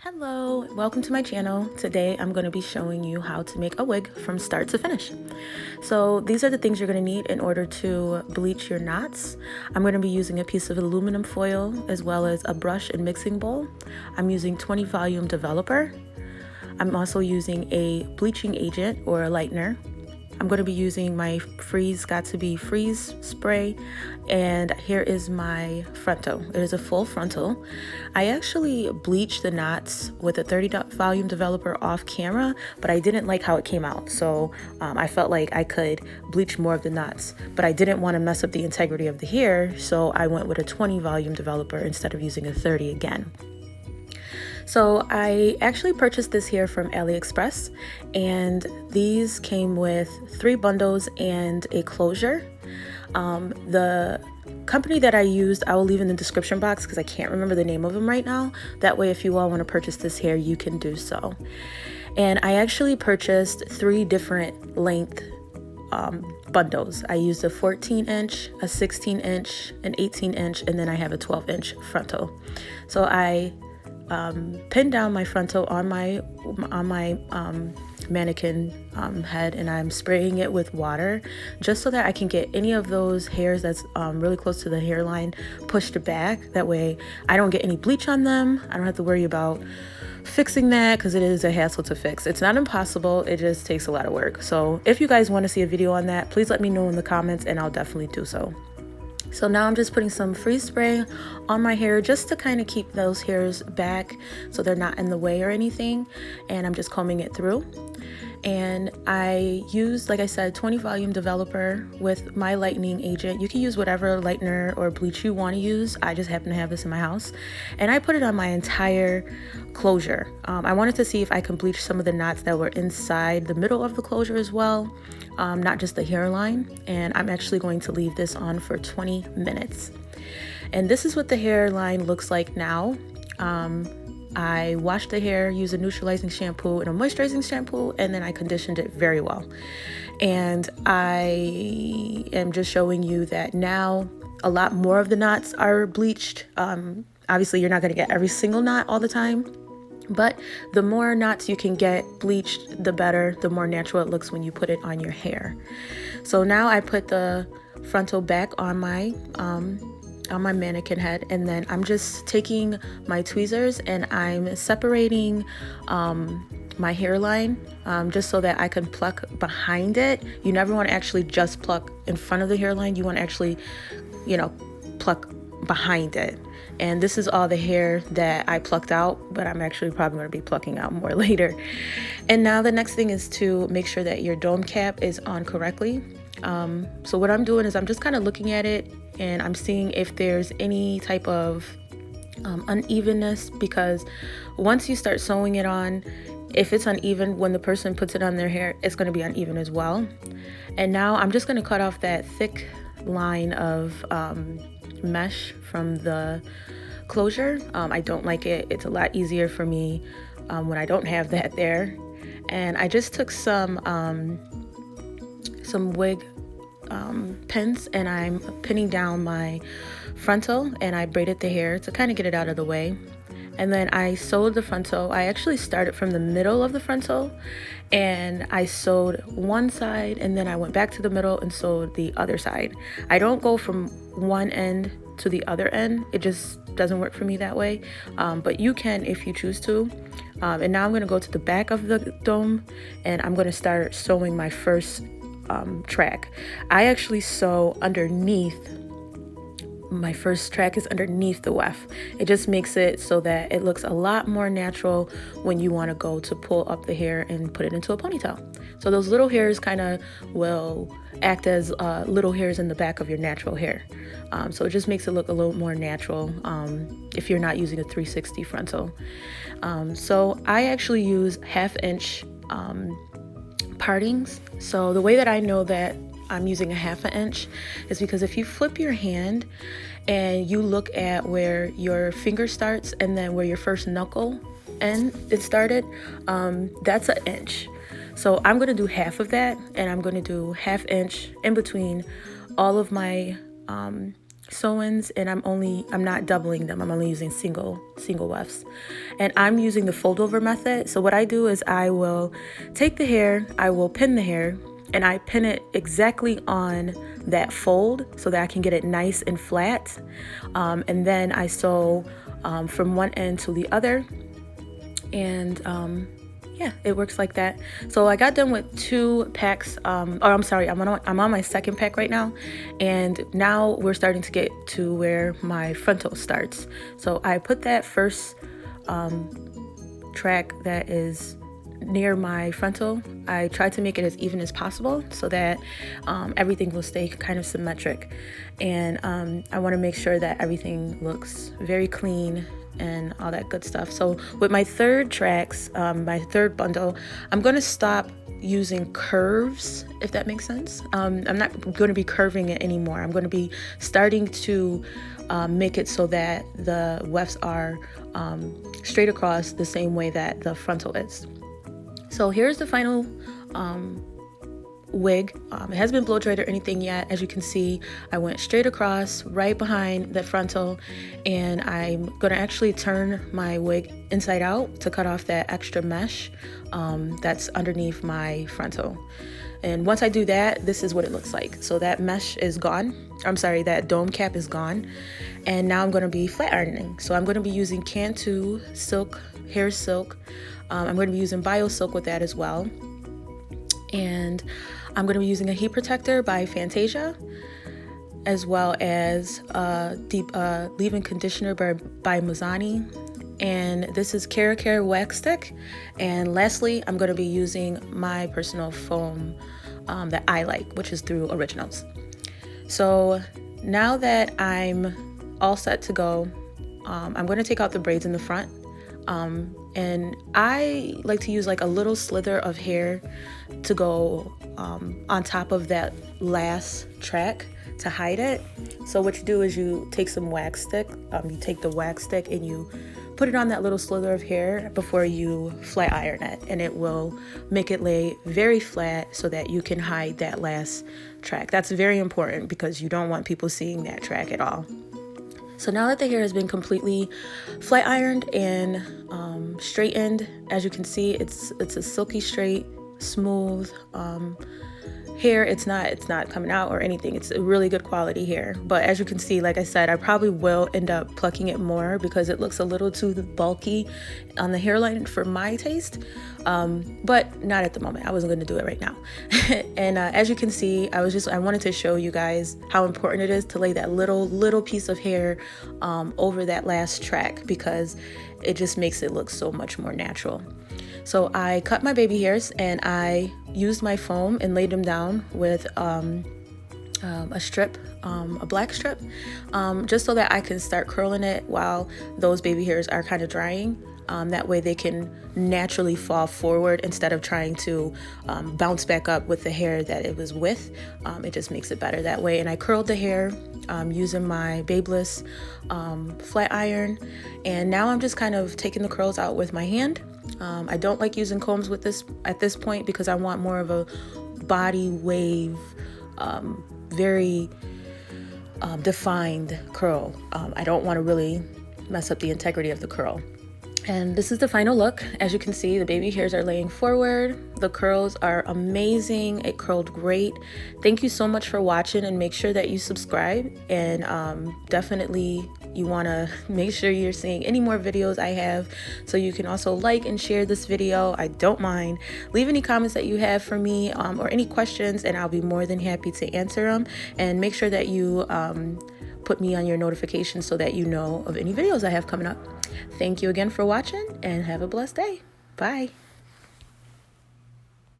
Hello, welcome to my channel. Today I'm going to be showing you how to make a wig from start to finish. So these are the things you're going to need in order to bleach your knots. I'm going to be using a piece of aluminum foil as well as a brush and mixing bowl. I'm using 20 volume developer. I'm also using a bleaching agent or a lightener. I'm going to be using my Got2b freeze spray, and here is my Frontal. It is a full frontal. I actually bleached the knots with a 30 volume developer off camera, but I didn't like how it came out, so I felt like I could bleach more of the knots, but I didn't want to mess up the integrity of the hair, so I went with a 20 volume developer instead of using a 30 again. So I actually purchased this here from AliExpress, and these came with 3 bundles and a closure. The company that I used, I will leave in the description box because I can't remember the name of them right now. That way, if you all want to purchase this hair, you can do so. And I actually purchased 3 different length bundles. I used a 14-inch, a 16-inch, an 18-inch, and then I have a 12-inch frontal. So I pinned down my frontal on my mannequin head, and I'm spraying it with water just so that I can get any of those hairs that's really close to the hairline pushed back. That way I don't get any bleach on them. I don't have to worry about fixing that because it is a hassle to fix. It's not impossible, it just takes a lot of work. So if you guys want to see a video on that, please let me know in the comments and I'll definitely do so. So now I'm just putting some freeze spray on my hair just to kind of keep those hairs back so they're not in the way or anything. And I'm just combing it through. And I used, like I said, 20 volume developer with my lightening agent. You can use whatever lightener or bleach you want to use. I just happen to have this in my house. And I put it on my entire closure. I wanted to see if I can bleach some of the knots that were inside the middle of the closure as well, not just the hairline. And I'm actually going to leave this on for 20 minutes. And this is what the hairline looks like now. I washed the hair, used a neutralizing shampoo and a moisturizing shampoo, and then I conditioned it very well. And I am just showing you that now a lot more of the knots are bleached. Obviously, you're not going to get every single knot all the time, but the more knots you can get bleached, the better, the more natural it looks when you put it on your hair. So now I put the frontal back on my mannequin head, and then I'm just taking my tweezers and I'm separating my hairline just so that I can pluck behind it. You never want to actually just pluck in front of the hairline. You want to actually, pluck behind it. And this is all the hair that I plucked out, but I'm actually probably going to be plucking out more later. And now the next thing is to make sure that your dome cap is on correctly. So what I'm doing is I'm just kind of looking at it and I'm seeing if there's any type of unevenness, because once you start sewing it on, if it's uneven, when the person puts it on their hair, it's going to be uneven as well. And now I'm just going to cut off that thick line of mesh from the closure. I don't like it. It's a lot easier for me when I don't have that there. And I just took some wig pins, and I'm pinning down my frontal, and I braided the hair to kind of get it out of the way. And then I sewed the frontal. I actually started from the middle of the frontal, and I sewed one side, and then I went back to the middle and sewed the other side. I don't go from one end to the other end. It just doesn't work for me that way, but you can if you choose to. And now I'm going to go to the back of the dome, and I'm going to start sewing my first track. I actually sew underneath. My first track is underneath the weft. It just makes it so that it looks a lot more natural when you want to go to pull up the hair and put it into a ponytail. So those little hairs kind of will act as little hairs in the back of your natural hair. So it just makes it look a little more natural if you're not using a 360 frontal. So I actually use 1/2 inch partings. So the way that I know that I'm using a 1/2 inch is because if you flip your hand and you look at where your finger starts and then where your first knuckle end it started, that's 1 inch. So I'm going to do half of that, and I'm going to do 1/2 inch in between all of my sew-ins, and I'm not doubling them. I'm only using single wefts. And I'm using the fold over method. So what I do is I will take the hair, I will pin the hair, and I pin it exactly on that fold so that I can get it nice and flat. And then I sew from one end to the other. And yeah, it works like that. So I got done with 2 packs. I'm sorry, I'm on my second pack right now. And now we're starting to get to where my frontal starts. So I put that first track that is near my frontal. I tried to make it as even as possible so that everything will stay kind of symmetric. And I want to make sure that everything looks very clean and all that good stuff. So with my third tracks, my third bundle, I'm going to stop using curves, if that makes sense. I'm not going to be curving it anymore. I'm going to be starting to make it so that the wefts are straight across the same way that the frontal is. So here's the final wig. It hasn't been blow dried or anything yet. As you can see, I went straight across right behind the frontal, and I'm gonna actually turn my wig inside out to cut off that extra mesh that's underneath my frontal. And once I do that, this is what it looks like. So that mesh is gone. I'm sorry, that dome cap is gone. And now I'm gonna be flat ironing. So I'm gonna be using Cantu silk, hair silk. I'm going to be using Biosilk with that as well. And I'm going to be using a heat protector by Fantasia, as well as deep leave-in conditioner by Mizani. And this is KeraCare wax stick. And lastly, I'm going to be using my personal foam that I like, which is through Originals. So now that I'm all set to go, I'm going to take out the braids in the front. And I like to use like a little slither of hair to go on top of that last track to hide it. So what you do is you take some wax stick, you take the wax stick and you put it on that little slither of hair before you flat iron it, and it will make it lay very flat so that you can hide that last track. That's very important because you don't want people seeing that track at all. So now that the hair has been completely flat ironed and straightened, as you can see, it's a silky straight, smooth hair. It's not coming out or anything. It's a really good quality hair. But as you can see, like I said, I probably will end up plucking it more because it looks a little too bulky on the hairline for my taste. But not at the moment. I wasn't going to do it right now. And as you can see, I wanted to show you guys how important it is to lay that little piece of hair over that last track, because it just makes it look so much more natural. So I cut my baby hairs and I used my foam and laid them down with a strip, a black strip, just so that I can start curling it while those baby hairs are kind of drying. That way they can naturally fall forward instead of trying to bounce back up with the hair that it was with. It just makes it better that way. And I curled the hair using my Babyliss flat iron. And now I'm just kind of taking the curls out with my hand. I don't like using combs with this at this point because I want more of a body wave, very defined curl. I don't want to really mess up the integrity of the curl. And this is the final look. As you can see, the baby hairs are laying forward. The curls are amazing. It curled great. Thank you so much for watching, and make sure that you subscribe. And definitely you want to make sure you're seeing any more videos I have, so you can also like and share this video. I don't mind. Leave any comments that you have for me or any questions, and I'll be more than happy to answer them. And make sure that you put me on your notifications so that you know of any videos I have coming up. Thank you again for watching, and have a blessed day. Bye.